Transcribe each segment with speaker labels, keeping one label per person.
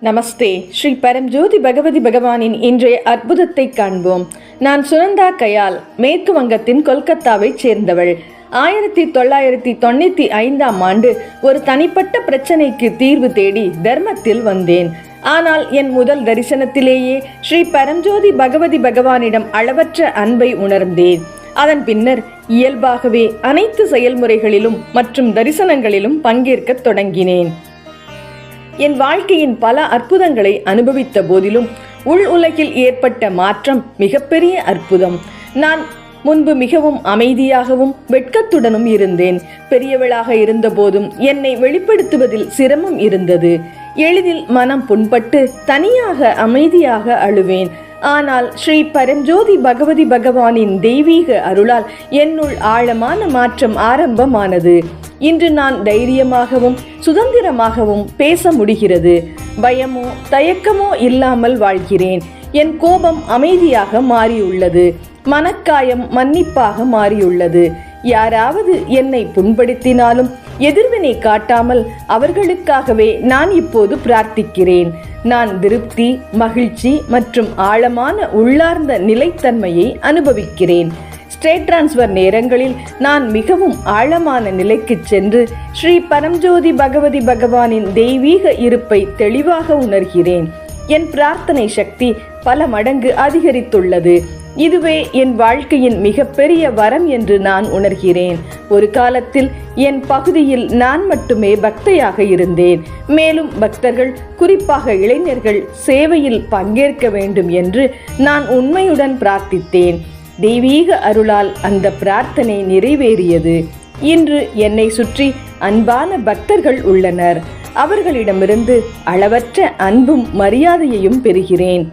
Speaker 1: நமஸ்தே. ஸ்ரீ பரம்ஜோதி பகவதி பகவானின் இன்றைய அற்புதத்தை காண்போம். நான் சுனந்தா கயால், மேற்கு வங்கத்தின் கொல்கத்தாவைச் சேர்ந்தவள். 1995ஆம் ஆண்டு ஒரு தனிப்பட்ட பிரச்சனைக்கு தீர்வு தேடி தர்மத்தில் வந்தேன். ஆனால் என் முதல் தரிசனத்திலேயே ஸ்ரீ பரம்ஜோதி பகவதி பகவானிடம் அளவற்ற அன்பை உணர்ந்தேன். அதன் பின்னர் இயல்பாகவே அனைத்து செயல்முறைகளிலும் மற்றும் தரிசனங்களிலும் பங்கேற்க தொடங்கினேன். என் வாழ்க்கையின் பல அற்புதங்களை அனுபவித்த போதிலும் உள் உலகில் ஏற்பட்ட மாற்றம் மிகப்பெரிய அற்புதம். நான் முன்பு மிகவும் அமைதியாகவும் வெட்கத்துடனும் இருந்தேன். பெரியவளாக இருந்த போதும் என்னை வெளிப்படுத்துவதில் சிரமம் இருந்தது. எளிதில் மனம் புண்பட்டு தனியாக அமைதியாக அழுவேன். ஆனால் ஸ்ரீ பரம்ஜோதி பகவதி பகவானின் தெய்வீக அருளால் என்னுள் ஆழமான மாற்றம் ஆரம்பமானது. இன்று நான் தைரியமாகவும் சுதந்திரமாகவும் பேச முடிகிறது. பயமோ தயக்கமோ இல்லாமல் வாழ்கிறேன். என் கோபம் அமைதியாக மாறியுள்ளது. மனக்காயம் மன்னிப்பாக மாறியுள்ளது. யாராவது என்னை புண்படுத்தினாலும் எதிர்வினை காட்டாமல் அவர்களுக்காகவே நான் இப்போது பிரார்த்திக்கிறேன். நான் திருப்தி, மகிழ்ச்சி மற்றும் ஆழமான உள்ளார்ந்த நிலைத்தன்மையை அனுபவிக்கிறேன். ஸ்டேட் டிரான்ஸ்ஃபர் நேரங்களில் நான் மிகவும் ஆழமான நிலைக்கு சென்று ஸ்ரீ பரம்ஜோதி பகவதி பகவானின் தெய்வீக இருப்பை தெளிவாக உணர்கிறேன். என் பிரார்த்தனை சக்தி பல மடங்கு அதிகரித்துள்ளது. இதுவே என் வாழ்க்கையின் மிகப்பெரிய வரம் என்று நான் உணர்கிறேன். ஒரு காலத்தில் என் பகுதியில் நான் மட்டுமே பக்தையாக இருந்தேன். மேலும் பக்தர்கள், குறிப்பாக இளைஞர்கள் சேவையில் பங்கேற்க வேண்டும் என்று நான் உண்மையுடன் பிரார்த்தித்தேன். தெய்வீக அருளால் அந்த பிரார்த்தனை நிறைவேறியது. இன்று என்னை சுற்றி அன்பான பக்தர்கள் உள்ளனர். அவர்களிடமிருந்து அளவற்ற அன்பும் மரியாதையையும் பெறுகிறேன்.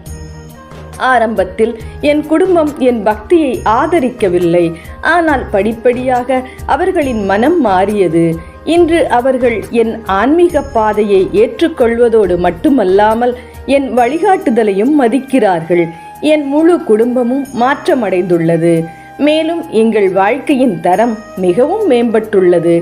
Speaker 1: ஆரம்பத்தில் என் குடும்பம் என் பக்தியை ஆதரிக்கவில்லை. ஆனால் படிப்படியாக அவர்களின் மனம் மாறியது. இன்று அவர்கள் என் ஆன்மீக பாதையை ஏற்றுக்கொள்வதோடு மட்டுமல்லாமல் என் வழிகாட்டுதலையும் மதிக்கிறார்கள். என் முழு குடும்பமும் மாற்றமடைந்துள்ளது. மேலும் எங்கள் வாழ்க்கையின் தரம் மிகவும் மேம்பட்டுள்ளது.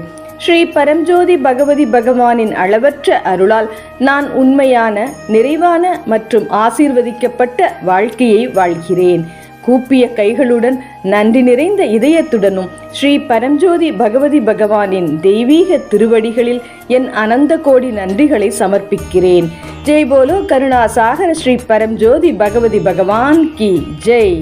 Speaker 1: ஸ்ரீ பரம்ஜோதி பகவதி பகவானின் அளவற்ற அருளால் நான் உண்மையான, நிறைவான மற்றும் ஆசீர்வதிக்கப்பட்ட வாழ்க்கையை வாழ்கிறேன். கூப்பிய கைகளுடன், நன்றி நிறைந்த இதயத்துடனும் ஸ்ரீ பரம்ஜோதி பகவதி பகவானின் தெய்வீக திருவடிகளில் என் அனந்த கோடி நன்றிகளை சமர்ப்பிக்கிறேன். ஜெய் போலோ கருணா சாகர ஸ்ரீ பரம்ஜோதி பகவதி பகவான் கி ஜெய்.